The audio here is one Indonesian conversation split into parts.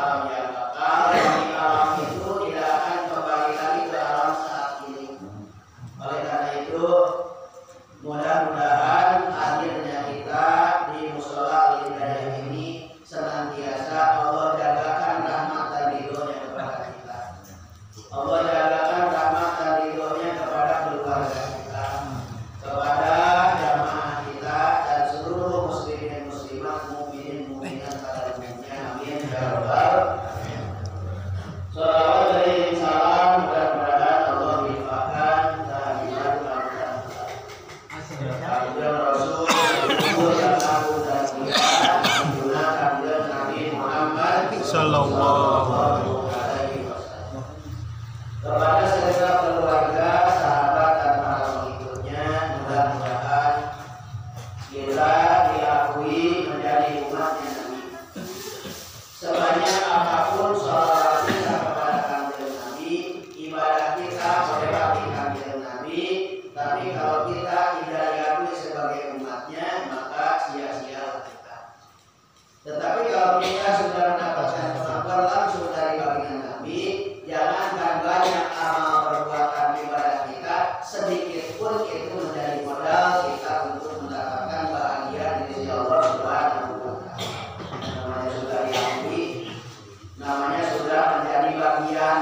Alam yang kekal, alam itu tidak akan kembali lagi kita boleh bakti kanjeng Nabi, tapi kalau kita tidak diakui sebagai umatnya, maka sia-sia kita. Tetapi kalau kita sudah mendapatkan pengakuan langsung dari baginda Nabi, jangankan banyak amal perbuatan ibadah kita, sedikit pun itu menjadi modal kita untuk mendapatkan bahagia di sisi Allah Subhanahu wa Ta'ala. Namanya sudah diakui, namanya sudah menjadi bagian.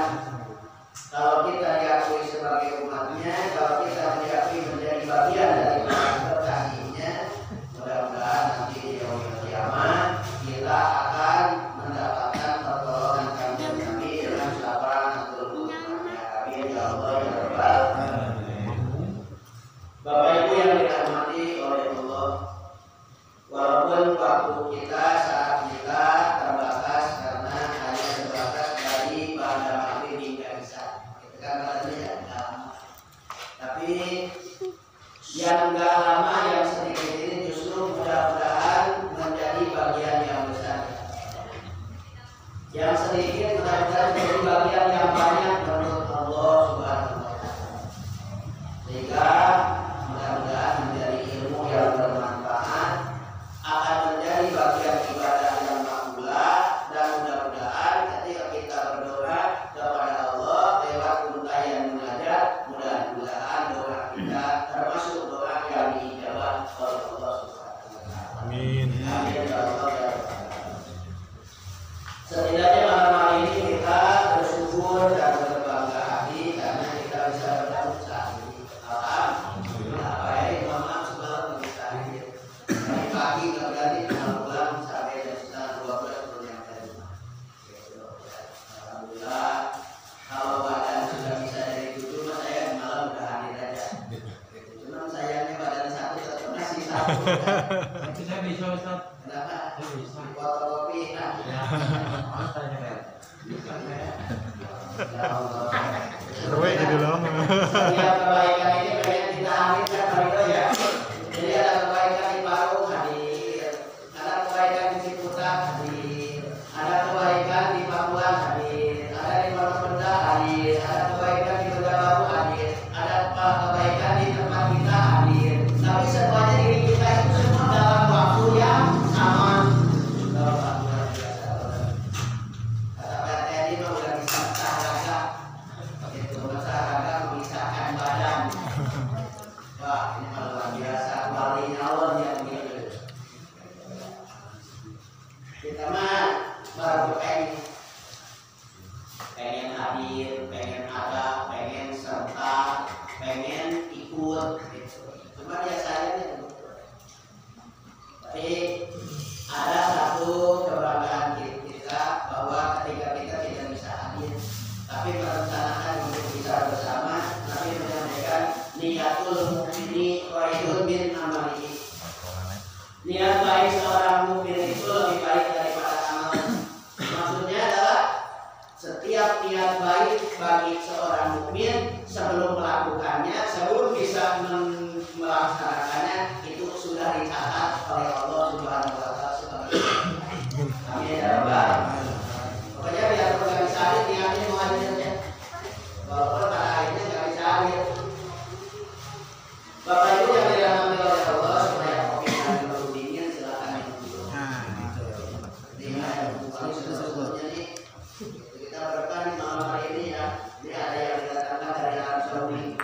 Kalau kita diakui sebagai umatnya, kalau kita diakui menjadi bagian dari kekasihnya, mudah-mudahan nanti di yaumul kiamat kita akan mendapatkan pertolongan kanjeng Nabi dengan syafaat umatnya. Amin ya Allah ya Rabbal alamin. Bapak Ibu yang dirahmati oleh Allah, walaupun waktu kita saat kita terbatas karena hanya terbatas dari pada maghrib hingga isya, itu kan katanya ya, tapi yang enggak lama, yang sedikit ini justru mudah-mudahan menjadi bagian yang besar. Yang sedikit mudah-mudahan menjadi bagian yang banyak menurut Allah Subhanahu wa Ta'ala. Sehingga mudah-mudahan menjadi ilmu yang bermanfaat, akan menjadi bagian ibadah yang makbulah, dan mudah-mudahan ketika kita berdoa kepada Allah lewat untayan munajat, mudah-mudahan doa kita termasuk doa yang diijabah oleh Allah Subhanahu wa Ta'ala. Amin. Amin ya Allah ya Rabbal alamin. Setidaknya malam hari ini kita bersyukur dan berbangga hati karena kita bisa bertemu saat ini. Alhamdulillah. Baik, mohon maaf sebelum kita hadir. Dari pagi ke berarti pulang sampai jam setengah 12 belum nyampe rumah. Alhamdulillah. Kalau badan sudah bisa dari 7, saya malam udah hadir aja. Cuma sayangnya badan satu tetap masih satu. Itu saya bisa Ustaz. Kenapa? Bisa. Fotokopi. Ya. Ya Allah. Terwek jadi loh. Setiap kebaikan ini pengen kita hadirkan Pak Ridho ya. Jadi ada kebaikan di Parung hadir, ada kebaikan di Ciputat hadir, ada kebaikan di Pakuan hadir, ada di Pondok Benda hadir, ada kebaikan di Begabaru hadir, ada kebaikan di tempat kita hadir. Tapi semuanya diri kita itu semua dalam waktu yang sama. Dalam waktu yang biasa. Kata Pak Teddy mah udah bisa olahraga. Itu olahraga memisahkan badan. Wah, ini luar biasa, walinya Allah yang begini. Kita mah baru pengen hadir, pengen ada, pengen serta, pengen ikut gitu. Cuma biasanya tapi ada satu kebanggaan kita bahwa ketika kita tidak bisa hadir, tapi merencanakan untuk bisa bersama, tapi menyampaikan niatul mukmini khairun min amalihi. Niat baik seorang mukmin itu lebih baik daripada amalnya. Maksudnya adalah setiap niat baik bagi seorang mukmin sebelum melakukannya, sebelum bisa melaksanakannya, itu sudah dicatat oleh Allah Subhanahu wa Ta'ala sebagai amin ya Rabbal alamin. Pokoknya biar nggak bisa hadir, niatnya mau hadir aja. Walaupun pada akhirnya nggak bisa hadir. Bapak Ibu yang dirahmati oleh Allah, supaya kopi dan baru dingin silakan minum dulu. Kalau sebetulnya nih kita berkah di malam hari ini ya. Ini ada yang didatangkan dari Arab Saudi.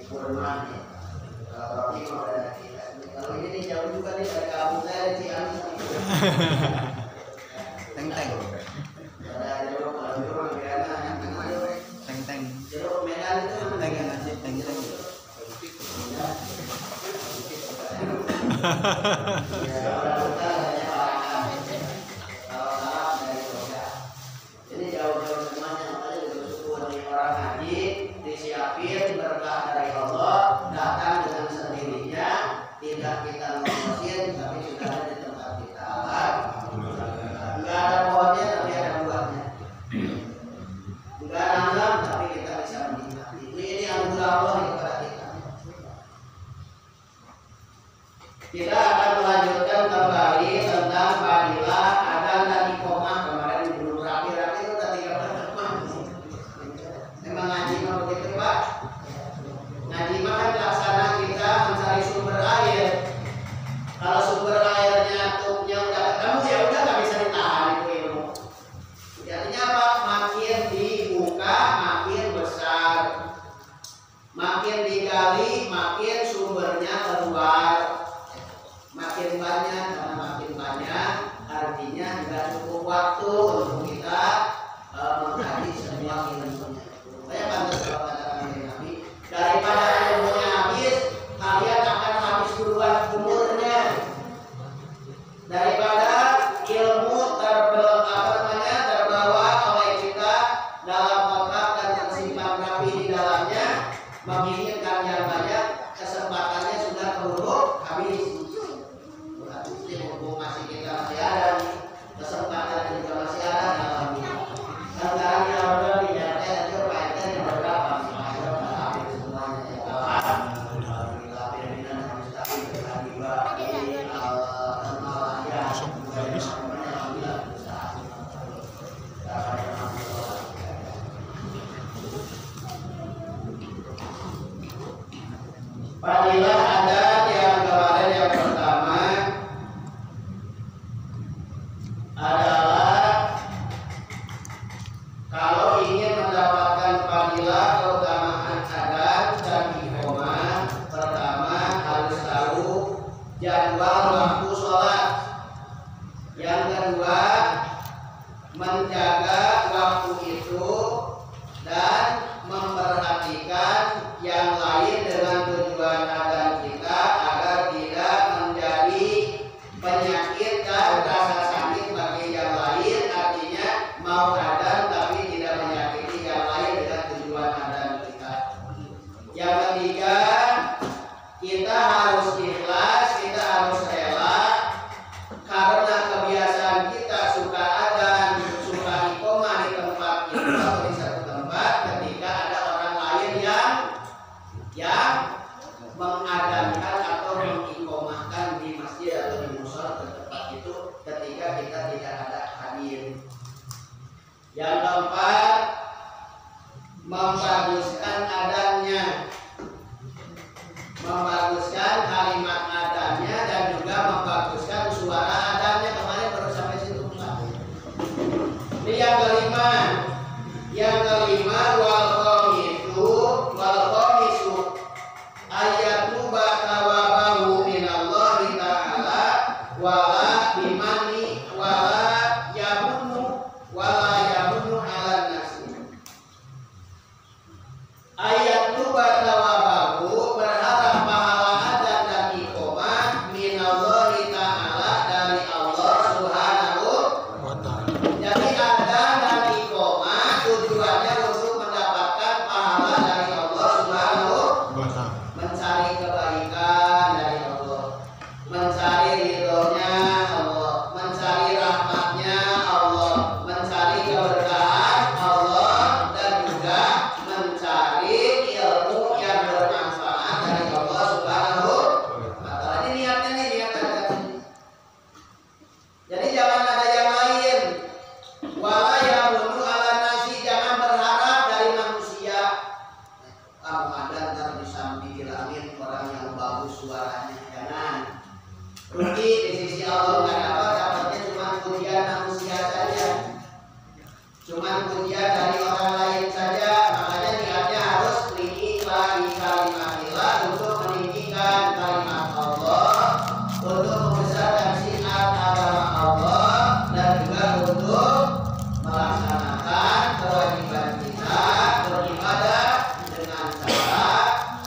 Kurma nih. Kalau ini mau dari kita. Kalau ini nih jauh juga nih dari kampung saya di Ciamis. Teng-teng. Ada jeruk, kalau jeruk gimana? Teng-teng. Jeruk Medan itu Teng-teng. Teng-teng. Ini jauh-jauh semuanya, makanya bersyukur nih orang haji disiapin berkah dari Allah, datang dengan sendirinya, tidak kita ngosin, tapi sudah ada di tempat kita. Enggak ada pohonnya, tapi ada buahnya. Enggak nanam, tapi kita bisa menikmati. Ini anugerah Allah kepada kita. Kita akan melanjutkan kembali tentang fadilah adzan dan iqamah. Kemarin belum rapi-rapi itu udah 3 pertemuan. Memang ngaji mah gitu Pak. Ngaji mah kan laksana kita mencari sumber air. Kalau sumber airnya tutupnya udah ketemu ya udah nggak bisa ditahan itu ilmu. Artinya apa? Makin dibuka makin besar, makin digali makin sumbernya keluar, makin banyak karena makin banyak artinya tidak cukup waktu untuk kita mengkaji semua ilmunya. Saya pantas kalau katakan Nabi, daripada ilmunya habis, kalian akan habis duluan umurnya. Daripada ilmu terbawa oleh kita dalam kotak dan tersimpan rapi di dalamnya, menginginkan yang banyak, kesempatannya sudah keburu habis. Berarti mumpung masih kita masih ada nih, kesempatan juga masih ada dalamnya. Sekarang yang udah dinyatakan itu PNT yang berapa? Habis semuanya ya kawan. Alhamdulillah pimpinan harus tapi berhadiah. Fadilah ada yang kemarin yang pertama adalah kalau ingin mendapatkan fadilah keutamaan adzan dan iqamah, pertama harus tahu jadwal waktu sholat. Yang kedua menjaga waktu itu dan memperhatikan yang lain dengan tujuan adzan kita agar tidak menjadi penyakit dan rasa sakit bagi yang lain. Artinya mau adzan tapi tidak menyakiti yang lain dengan tujuan adzan kita. Yang ketiga, kita harus ikhlas, kita harus rela karena kebiasaan kita suka adzan, suka iqamah di tempat kita atau di satu tempat ketika ada orang lain yang mengadamkan atau mengiqamahkan di masjid atau di mushola tempat itu ketika kita tidak ada hadir. Yang keempat, membaguskan adanya, membaguskan kalimat adanya dan juga membaguskan suara adanya. Kemarin baru sampai situ Pak. Ini yang kelima wal khamisu ayatu batawabahu minallahi ta'ala wala bimani wala yamunu ala nasi. Ayatu batawabahu berharap pahala adzan dan iqamah minallahi ta'ala dari Allah Subhanahu wa ta'ala. Jadi adzan dan iqamah tujuannya untuk mendapatkan pahala dari Allah Subhanahu Wa ta'ala. mencari kebaikan dari Allah, mencari ridhonya Allah, mencari rahmatnya Allah, mencari keberkahan Allah, dan juga mencari ilmu yang bermanfaat dari Allah Subhanahu wa ta'ala. Ini niatnya nih, niatnya. Jadi jangan ada yang lain. Wala yamunu ala nasi, jangan berharap dari manusia. Kamu ada ntar bisa dibilangin orang yang bagus suaranya, jangan. Rugi di sisi Allah nggak dapat, dapatnya cuma pujian manusia saja, cuma pujian dari orang lain saja. Makanya niatnya harus lillahi kalimatillah, untuk meninggikan kalimat Allah, untuk membesarkan syiar agama Allah, dan juga untuk melaksanakan kewajiban kita beribadah dengan cara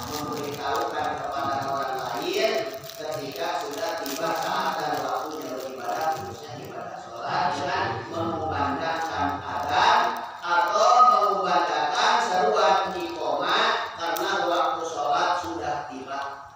memberitahukan kepada orang lain ketika sudah tiba saat dan waktunya beribadah, khususnya ibadah sholat, dengan mengumandangkan adzan atau mengumandangkan seruan iqamah karena waktu sholat sudah tiba,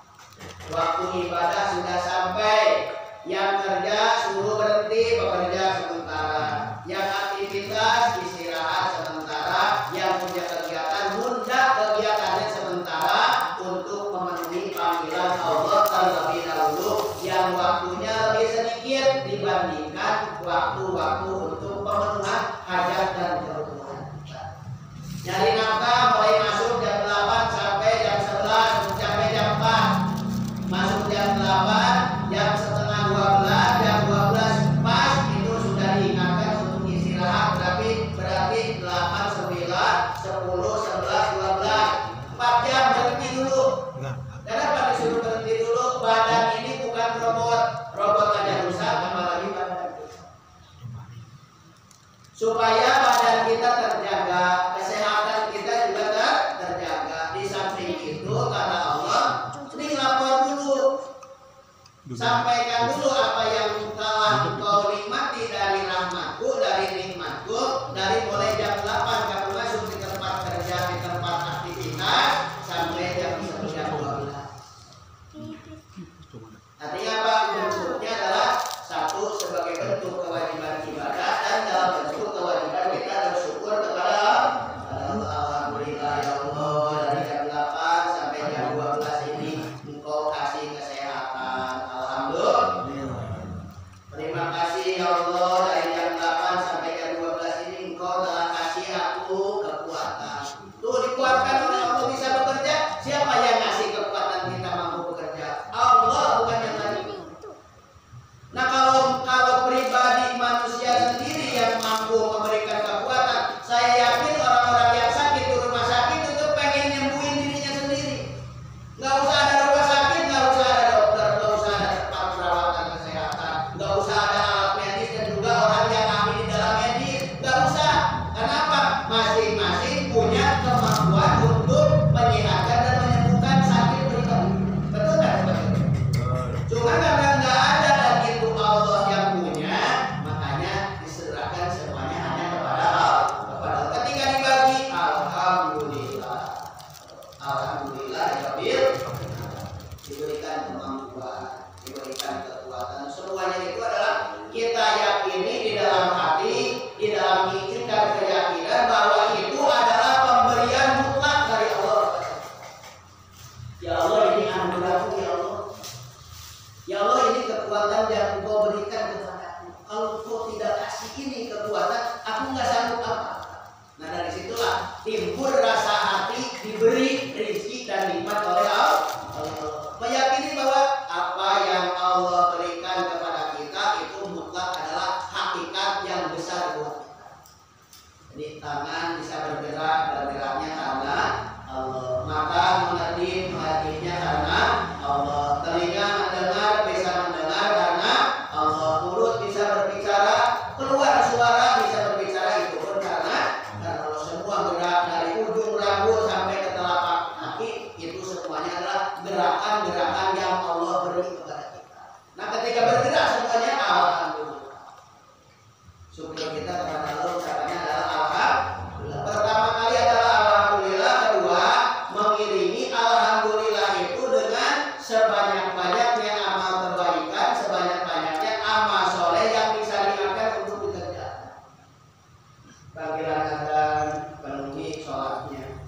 waktu ibadah sudah sampai. Yang kerja suruh berhenti bekerja sementara, yang aktivitas istirahat sementara, yang punya kegiatan nunda kegiatannya sementara untuk memenuhi panggilan Allah terlebih dahulu yang waktunya lebih sedikit dibandingkan waktu-waktu untuk pemenuhan hajat dan kebutuhan kita. Nyari nafkah mulai masuk Sampaikan dulu apa yang telah engkau nikmati dari rahmatku, dari nikmatku, dari mulai jam 8 kamu masuk di tempat kerja, di tempat aktivitas sampai jam 11:12. Artinya apa? Bentuknya adalah satu sebagai bentuk kewajiban ibadah dan dalam bentuk kewajiban kita bersyukur kepada alhamdulillah ya Allah, dari jam 8 sampai jam 12 ini engkau kasih kesehatan. Alhamdulillah. Terima kasih ya Allah, dari jam 8 sampai jam 12 ini engkau telah kasih aku kekuatan. Tuh dikuatkan oleh Allah bisa bekerja. Siapa yang ngasih kekuatan kita mampu bekerja? Allah, bukan yang lain. Nah kalau pribadi manusia sendiri yang mampu memberikan kekuatan, saya yakin orang-orang yang sakit di rumah sakit itu pengen nyembuhin dirinya sendiri. Nggak usah ada rumah sakit, nggak usah ada dokter, nggak usah ada tempat perawatan kesehatan, nggak usah ada alat medis dan juga orang yang ahli di dalam medis, nggak usah. Kenapa? Masing-masing punya kemampuan untuk menyehatkan dan menyembuhkan sakit pribadi. Betul kan? Cuma karena nggak ada dan itu Allah yang punya, makanya diserahkan semuanya hanya kepada Allah. Ketika dibagi, alhamdulillah, alhamdulillah, Rabbil diberikan kemampuan, diberikan kekuatan. Semuanya itu adalah kita yakini di dalam hati, di dalam tingkat keyakinan bahwa itu adalah pemberian mutlak dari Allah. Ya Allah, ini anugerahmu ya Allah. Ya Allah, ini kekuatan yang Engkau berikan kepadaku. Kalau Engkau tidak kasih ini kekuatan, aku nggak sanggup apa. Nah dari situlah timbul rasa hati diberi rezeki dan nikmat oleh Allah. Meyakini bahwa apa yang Allah berikan kepada kita itu mutlak adalah hakikat yang besar buat kita. Jadi tangan bisa bergerak, bergeraknya karena Allah. Mata mengerti-mengertinya karena Allah. Telinga mendengar, bisa mendengar karena Allah. Mulut bisa berbicara, keluar suara bisa berbicara, itu pun karena Allah. Semua gerak dari ujung rambut sampai ke telapak kaki itu semuanya adalah gerakan-gerakan yang Allah beri kepada kita. Nah ketika bergerak semuanya alhamdulillah. Syukur kita kepada Allah ucapannya adalah alhamdulillah. Pertama kali adalah alhamdulillah, kedua mengiringi alhamdulillah itu dengan sebanyak-banyaknya amal kebaikan, sebanyak-banyaknya amal soleh yang bisa diangkat untuk dikerjakan. Panggilan adzan penuhi sholatnya,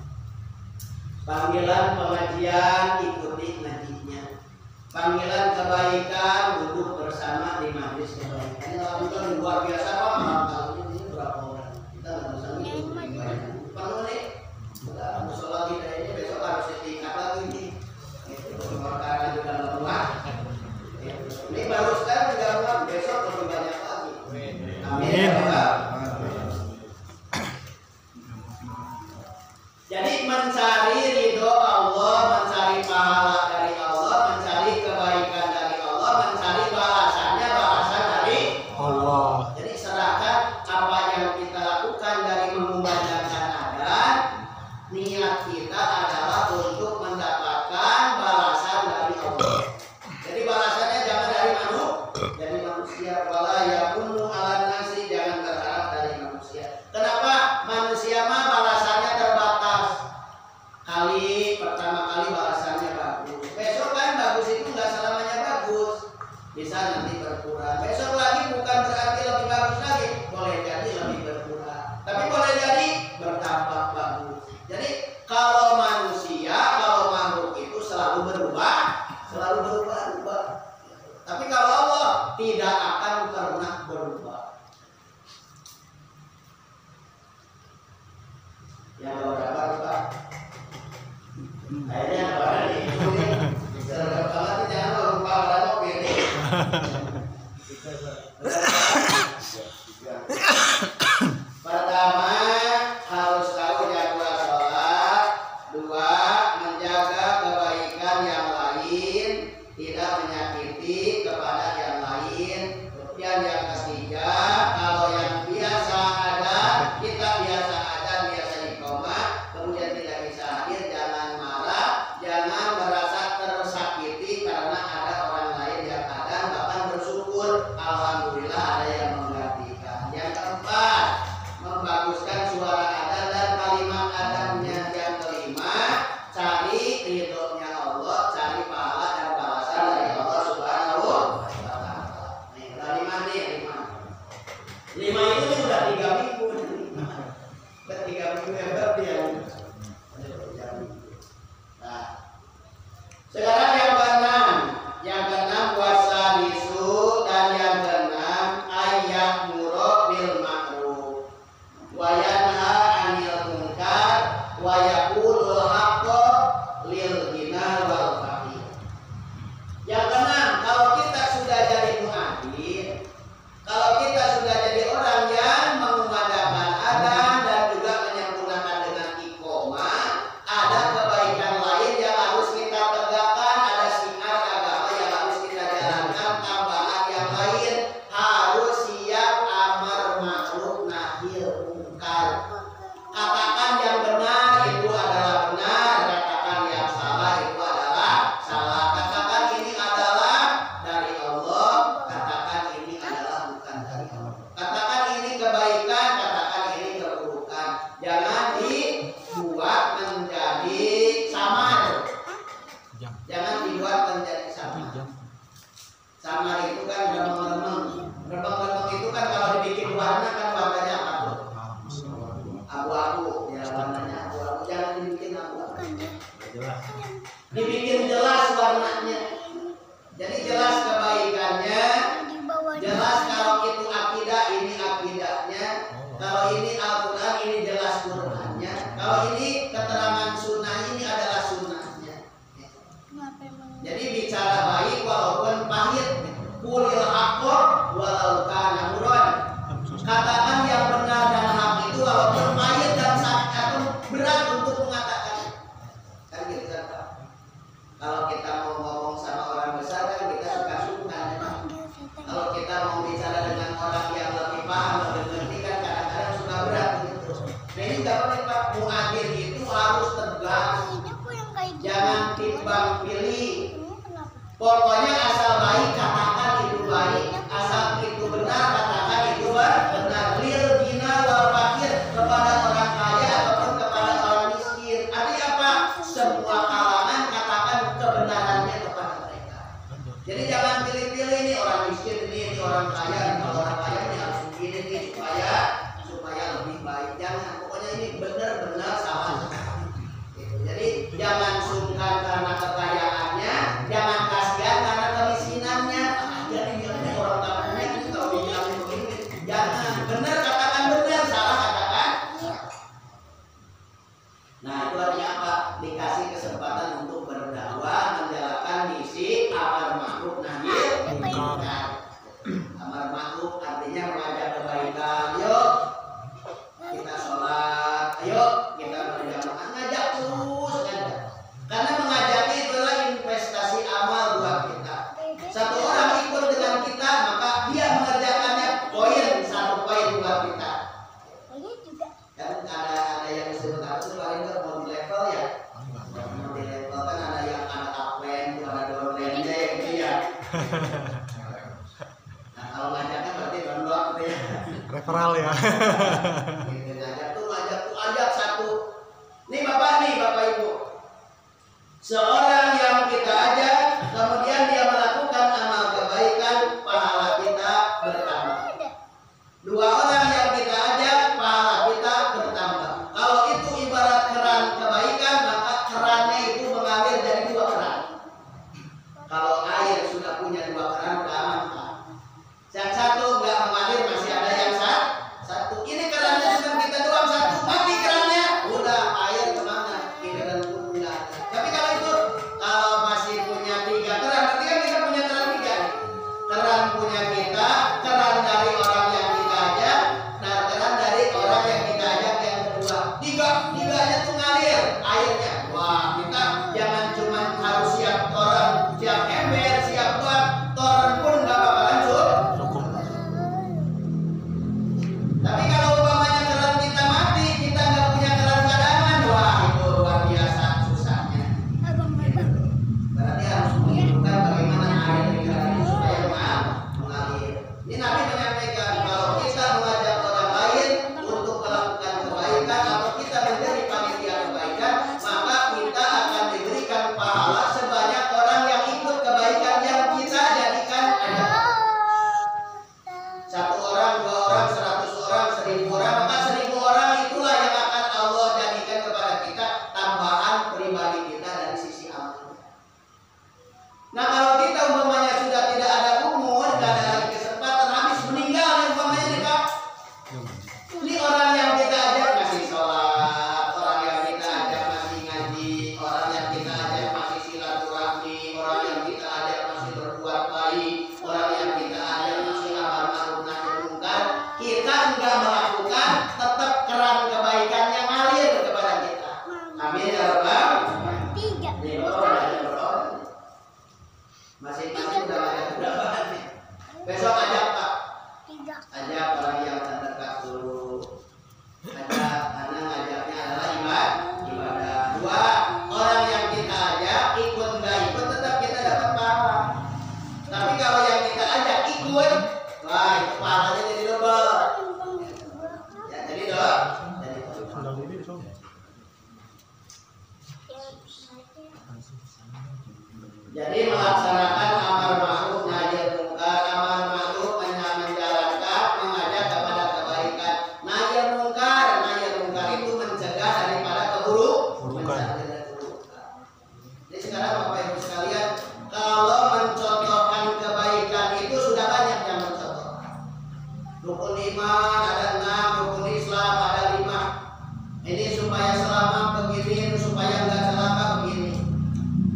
panggilan pengajian ikuti ngajinya, panggilan kebaikan duduk bersama di majelis kebaikan. Ini alhamdulillah luar biasa Pak. Kalau ini berapa orang? Kita nggak bisa ngikutin banyak. Penuh nih. Udah musola kita ini besok harus ditingkat lagi nih. Karena juga lemah. Ini baru sekarang juga lemah, besok lebih banyak lagi. Amin. Jadi mencari ridho Allah, mencari pahala dari Allah, mencari kebaikan dari Allah, mencari balasan dari Allah. Jadi serahkan apa yang kita lakukan dari mengumandangkan adzan, niat kita adalah untuk mendapatkan balasan dari Allah. Jadi balasannya jangan dari manusia, wala yakunu ala nasi, jangan berharap dari manusia. Kenapa? Manusia mah balasannya terbatas. Pertama kali balasannya bagus. Besok kan bagus itu nggak selamanya bagus. Bisa nanti berkurang. Besok lagi bukan berarti lebih bagus lagi. Boleh jadi lebih berkurang. Tapi boleh jadi bertambah bagus. Jadi kalau manusia, kalau makhluk itu selalu berubah. Tapi kalau Allah tidak akan pernah berubah. Yang berapa Pak? Kayaknya apa nih? Seragam banget jangan lupa berapa ini. Pertama harus tahu jadwal sholat. Dua, menjaga kebaikan yang lain, tidak menyakiti kepada yang lain. Kemudian yang ketiga, kalau yang biasa ada, kita biasa ada, biasa iqomah, kemudian tidak bisa hadir, jangan marah, jangan merasa tersakiti karena ada orang lain yang ada dibikin apa? Jelas. Dibikin jelas warnanya. Jadi jelas kebaikannya, jelas kalau itu akidah ini akidahnya, kalau ini Al-Quran ini jelas Qurannya, kalau ini keterangan sunnah ini adalah sunnahnya. Jadi bicara baik walaupun pahit, kulil haqqo walau kana murran. Katakan yang benar dan hak itu walaupun pahit dan sakit atau berat untuk mengatakan. Kan gitu kan Pak. Kalau kita mau ngomong sama orang besar kan kita suka sungkan. Kalau kita mau bicara dengan orang yang lebih paham, lebih ngerti kan kadang-kadang suka berat gitu. Nah ini nggak boleh Pak. Muadzin itu harus tegas. Jangan timbang pilih. Pokoknya asal baik katakan itu baik, asal itu benar katakan itu benar. Lil ghina wal fakir, kepada orang kaya ataupun kepada orang miskin. Artinya apa? Semua kalangan katakan kebenarannya kepada mereka. Jadi jangan pilih-pilih ini orang miskin ini orang kaya. Kalau orang kaya ini harus begini nih supaya lebih baik. Jangan, pokoknya ini benar-benar salah. Gitu. Jadi jangan sungkan karena kekayaannya, jangan kasihan karena kemiskinannya. Jadi ini orang kampungnya itu kalau dibilang begini, jangan. Benar katakan benar, salah katakan. Nah itu artinya apa? Dikasih kesempatan untuk berdakwah, menjalankan misi amar ma'ruf nahi munkar. Amar ma'ruf artinya mengajak kebaikan. Yuk kita sholat, ayo kita berjamaah, ngajak terus ngajak. Karena mengajak itu adalah investasi amal buat kita. Satu orang ikut dengan kita, maka dia mengerjakannya poin, 1 poin buat kita. Kan ada yang disebut apa tuh paling nggak multi level ya? Multi level kan ada yang anak upland, ada down landing gitu ya. Nah kalau ngajaknya berarti download gitu ya. Referral ya. Gitu, ajak satu. Nih Bapak Ibu. Seorang yang kita ajak, kemudian dia melakukan amal kebaikan, pahala kita bertambah. 2 orang yang kita ajak, pahala kita bertambah. Kalau itu ibarat keran kebaikan, maka kerannya itu mengalir dari 2 keran. Kalau air sudah punya 2 keran, udah aman Pak. Yang satu nggak mengalir, masih ada yang satu. Ini kerannya sudah kita doang 1, mati kerannya, udah air kemana? Giliran pun nggak ada. Tapi kalau itu, kalau masih punya 3 keran, berarti kan kita punya keran 3 nih. Keran punya kita, keran dari orang yang kita ajak, dan keran dari orang yang kita ajak yang kedua. 3 aja tuh ngalir airnya. Wah kita jangan cuma harus siap orang, siap ember, siap buat toren pun nggak bakalan cukup. Tapi kalau umpamanya keran kita mati, kita nggak punya keran cadangan, wah itu luar biasa susahnya. Berarti harus menentukan bagaimana air di keran itu supaya mengalir. Ini Nabi menyampaikan kalau kita mengajak orang lain untuk melakukan kebaikan atau kita menjadi panitia kebaikan, maka kita akan diberikan pahala sebanyak orang yang ikut kebaikan yang kita jadikan ada. 1 orang, 2 orang, 100 orang, 1000 orang, maka 1000 orang itulah yang akan Allah jadikan kepada kita tambahan pribadi kita dari sisi amal. Nah kalau kita umpamanya sudah tidak ada umur, tidak ada lagi kesempatan, habis meninggal umpamanya nih Pak. Ini orang yang kita ajak masih sholat, orang yang kita ajak masih ngaji, orang yang kita ajak masih silaturahmi, orang yang kita ajak masih berbuat baik, orang yang kita ajak masih amar ma'ruf nahi munkar. Kita enggak melakukan, tetap keran kebaikannya ngalir kepada kita. Amin ya rabbal alamin. Nih, Bapak udah ada berapa? Masing-masing udah ada berapa nih? Besok ajak Pak. Ajak orang yang terdekat dulu. Ajak, karena ngajaknya adalah ibadah. 2 orang yang kita ajak ikut nggak ikut tetap kita dapat pahala. Tapi kalau yang kita ajak ikut, wah itu pahalanya jadi double. Ya jadi double. Sandal ini sob. Jadi melaksanakan amar ma'ruf nahi munkar, amar ma'ruf menjalankan, mengajak kepada kebaikan. Nahi munkar itu mencegah daripada keburukan. bukan. Jadi sekarang Bapak Ibu sekalian, kalau mencontohkan kebaikan itu sudah banyak yang mencontohkan. Rukun iman ada 6, rukun Islam ada 5. Ini supaya selamat begini, supaya enggak celaka begini.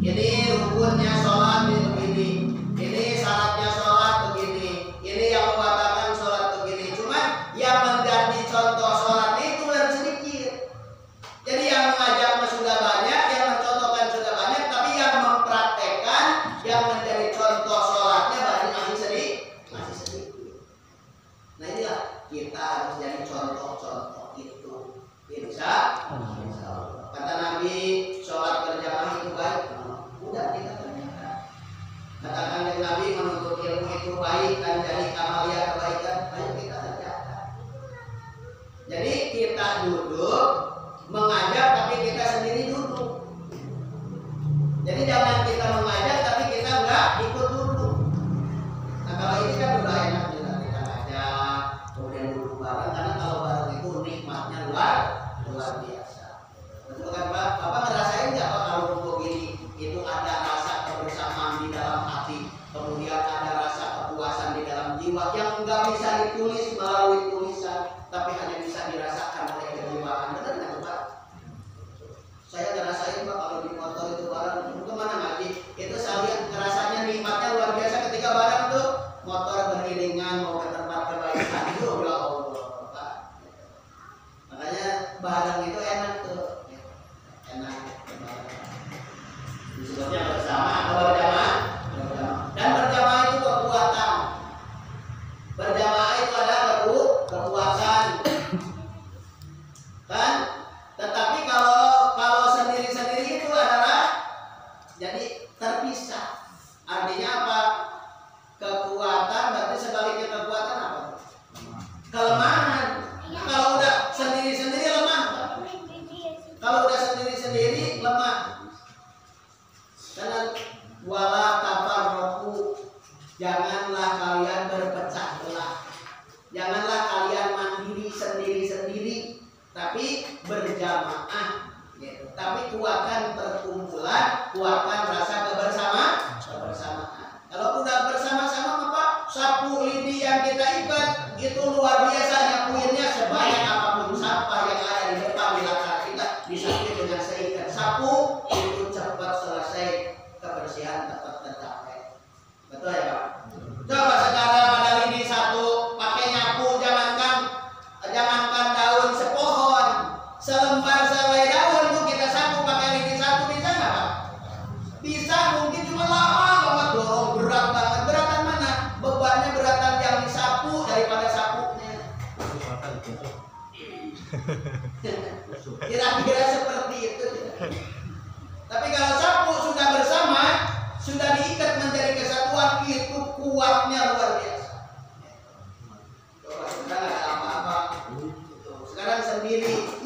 Ini rukunnya sholat begini. Ini syaratnya sholat begini. Ini yang membatalkan sholat begini. Cuman yang menjadi contoh sholat itu yang sedikit. Jadi yang mengajarnya sudah banyak, yang mencontohkan sudah banyak, tapi yang mempraktekkan, yang menjadi contoh sholatnya masih sedikit. Nah inilah kita harus jadi contoh-contoh itu. Insya Allah. Kata Nabi, sholat berjamaah itu baik. Udah kita kerjakan. Katakan yang Nabi menuntut ilmu itu baik dan jadi amalia kebaikan, ayo kita kerjakan. Jadi kita duduk mengajar tapi kita sendiri duduk. Jadi jangan kita mengajar tapi kita enggak ikut duduk. Nah kalau ini kan udah enak juga kita ngajak, kemudian duduk bareng, karena kalau bareng itu nikmatnya luar biasa. Betul kan Pak? Bapak ngerasain nggak Pak kalau kumpul gini itu ada rasa kebersamaan di dalam hati, kemudian ada rasa kepuasan di dalam jiwa yang nggak bisa ditulis melalui tulisan, tapi hanya bisa dirasakan oleh kejiwaan. Benar nggak Pak? Saya ngerasain Pak kalau di motor itu bareng kemana ngaji, itu saya lihat ngerasanya nikmatnya luar biasa ketika bareng tuh motor beriringan mau ke tempat kebaikan itu ya Allah Pak. Makanya bareng itu enak tuh, enak. Disebutnya bersama atau berjamaah. Dan berjamaah itu kekuatan. Berjamaah itu ada kekuatan. Kan? Tetapi kalau sendiri-sendiri itu adalah jadi terpisah. Artinya apa? Kekuatan berarti sebaliknya kekuatan apa? Kelemahan. Kalau udah sendiri-sendiri lemah. Kalau udah sendiri-sendiri lemah. Karena wala tafarraqu, janganlah kalian berpecah belah. Janganlah kalian mandiri sendiri-sendiri, tapi berjamaah. Gitu. Tapi kuatkan perkumpulan, kuatkan rasa kebersamaan. Kalau udah bersama-sama apa? Sapu lidi yang kita ikat itu luar biasa, nyapuinnya sebanyak apapun sampah yang ada di depan di belakang kita disapu dengan seikat sapu itu cepat selesai, kebersihan tetap tercapai. Betul ya Pak? Coba sekarang ada lidi satu pakai nyapu, jangankan daun sepohon, selembar selai daun itu kita sapu pakai lidi satu, bisa nggak Pak? Bisa, mungkin cuma lama banget, dorong berat banget. Beratan mana? Bebannya beratan yang disapu daripada sapunya. Kira-kira seperti itu. Tapi kalau sapu sudah bersama, sudah diikat menjadi kesatuan, itu kuatnya luar biasa. Coba sekarang ada apa-apa. Sekarang sendiri